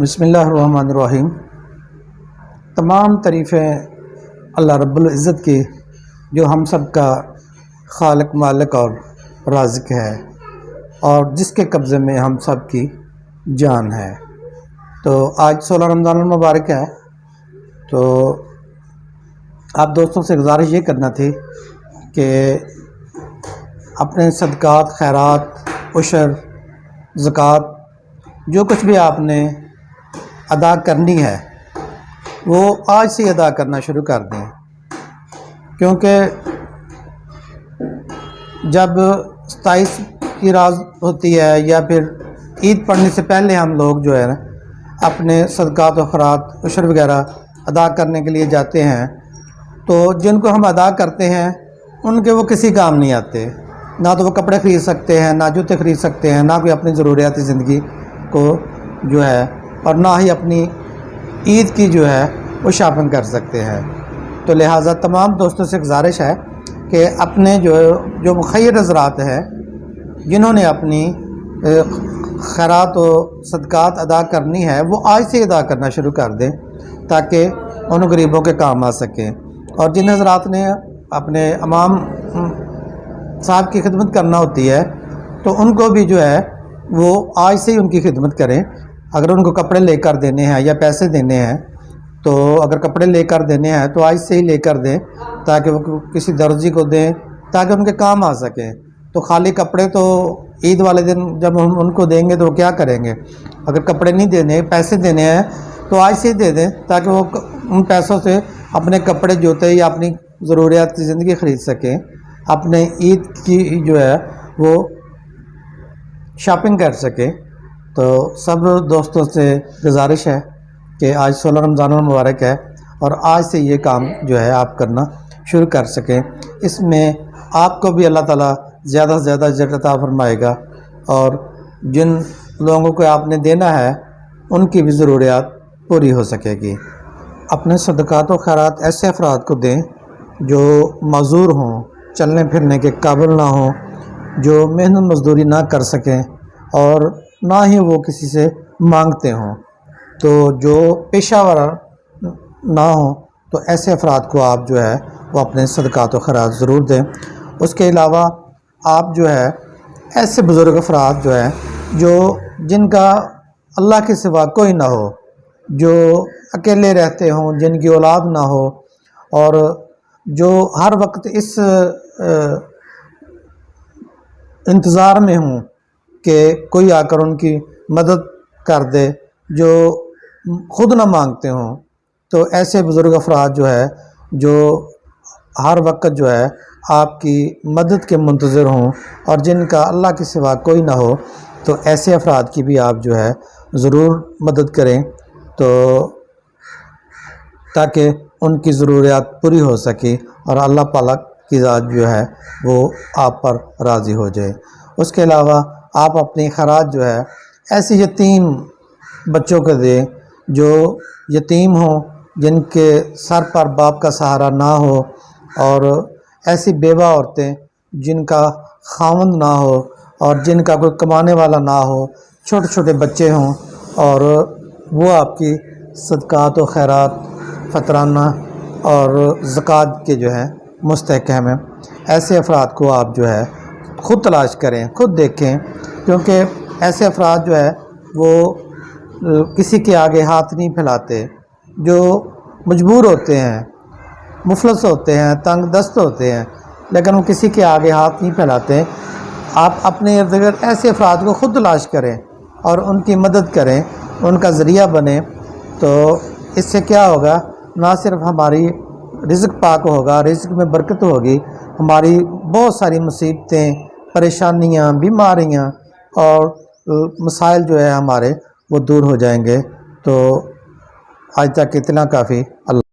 بسم اللہ الرحمن الرحیم۔ تمام تعریفیں اللہ رب العزت کی، جو ہم سب کا خالق، مالک اور رازق ہے، اور جس کے قبضے میں ہم سب کی جان ہے۔ تو آج 16 رمضان المبارک ہے، تو آپ دوستوں سے گزارش یہ کرنا تھی کہ اپنے صدقات، خیرات، عشر، زکوٰۃ، جو کچھ بھی آپ نے ادا کرنی ہے وہ آج سے ادا کرنا شروع کر دیں، کیونکہ جب 27 کی رات ہوتی ہے یا پھر عید پڑھنے سے پہلے ہم لوگ جو ہے نا اپنے صدقات و خیرات، عشر وغیرہ ادا کرنے کے لیے جاتے ہیں، تو جن کو ہم ادا کرتے ہیں ان کے وہ کسی کام نہیں آتے، نہ تو وہ کپڑے خرید سکتے ہیں، نہ جوتے خرید سکتے ہیں، نہ کوئی اپنی ضروریات زندگی کو جو ہے، اور نہ ہی اپنی عید کی جو ہے وہ شاپنگ کر سکتے ہیں۔ تو لہٰذا تمام دوستوں سے گزارش ہے کہ اپنے جو مخیر حضرات ہیں، جنہوں نے اپنی خیرات و صدقات ادا کرنی ہے، وہ آج سے ادا کرنا شروع کر دیں تاکہ ان غریبوں کے کام آ سکیں۔ اور جن حضرات نے اپنے امام صاحب کی خدمت کرنا ہوتی ہے تو ان کو بھی جو ہے وہ آج سے ہی ان کی خدمت کریں۔ اگر ان کو کپڑے لے کر دینے ہیں یا پیسے دینے ہیں، تو اگر کپڑے لے کر دینے ہیں تو آج سے ہی لے کر دیں تاکہ وہ کسی درزی کو دیں تاکہ ان کے کام آ سکیں۔ تو خالی کپڑے تو عید والے دن جب ہم ان کو دیں گے تو وہ کیا کریں گے؟ اگر کپڑے نہیں دینے، پیسے دینے ہیں تو آج سے ہی دے دیں تاکہ وہ ان پیسوں سے اپنے کپڑے، جوتے یا اپنی ضروریات کی زندگی خرید سکیں، اپنے عید کی جو ہے وہ شاپنگ کر سکیں۔ تو سب دوستوں سے گزارش ہے کہ آج 16 رمضان المبارک ہے اور آج سے یہ کام جو ہے آپ کرنا شروع کر سکیں۔ اس میں آپ کو بھی اللہ تعالیٰ زیادہ سے زیادہ اجر عطا فرمائے گا، اور جن لوگوں کو آپ نے دینا ہے ان کی بھی ضروریات پوری ہو سکے گی۔ اپنے صدقات و خیرات ایسے افراد کو دیں جو معذور ہوں، چلنے پھرنے کے قابل نہ ہوں، جو محنت مزدوری نہ کر سکیں اور نہ ہی وہ کسی سے مانگتے ہوں، تو جو پیشہ ور نہ ہوں، تو ایسے افراد کو آپ جو ہے وہ اپنے صدقات و خیرات ضرور دیں۔ اس کے علاوہ آپ جو ہے ایسے بزرگ افراد جو ہیں جن کا اللہ کے سوا کوئی نہ ہو، جو اکیلے رہتے ہوں، جن کی اولاد نہ ہو، اور جو ہر وقت اس انتظار میں ہوں کہ کوئی آ کر ان کی مدد کر دے، جو خود نہ مانگتے ہوں، تو ایسے بزرگ افراد جو ہے جو ہر وقت جو ہے آپ کی مدد کے منتظر ہوں اور جن کا اللہ کے سوا کوئی نہ ہو، تو ایسے افراد کی بھی آپ جو ہے ضرور مدد کریں، تو تاکہ ان کی ضروریات پوری ہو سکے اور اللہ پاک کی ذات جو ہے وہ آپ پر راضی ہو جائے۔ اس کے علاوہ آپ اپنی خیرات جو ہے ایسی یتیم بچوں کو دیں جو یتیم ہوں، جن کے سر پر باپ کا سہارا نہ ہو، اور ایسی بیوہ عورتیں جن کا خاوند نہ ہو اور جن کا کوئی کمانے والا نہ ہو، چھوٹے چھوٹے بچے ہوں، اور وہ آپ کی صدقات و خیرات، فطرانہ اور زکوٰۃ کے جو ہے مستحق ہیں۔ ایسے افراد کو آپ جو ہے خود تلاش کریں، خود دیکھیں، کیونکہ ایسے افراد جو ہے وہ کسی کے آگے ہاتھ نہیں پھیلاتے، جو مجبور ہوتے ہیں، مفلس ہوتے ہیں، تنگ دست ہوتے ہیں، لیکن وہ کسی کے آگے ہاتھ نہیں پھیلاتے۔ آپ اپنے ارد گرد ایسے افراد کو خود تلاش کریں اور ان کی مدد کریں، ان کا ذریعہ بنیں، تو اس سے کیا ہوگا؟ نہ صرف ہماری رزق پاک ہوگا، رزق میں برکت ہوگی، ہماری بہت ساری مصیبتیں، پریشانیاں، بیماریاں اور مسائل جو ہے ہمارے وہ دور ہو جائیں گے۔ تو آج تک اتنا کافی۔ اللہ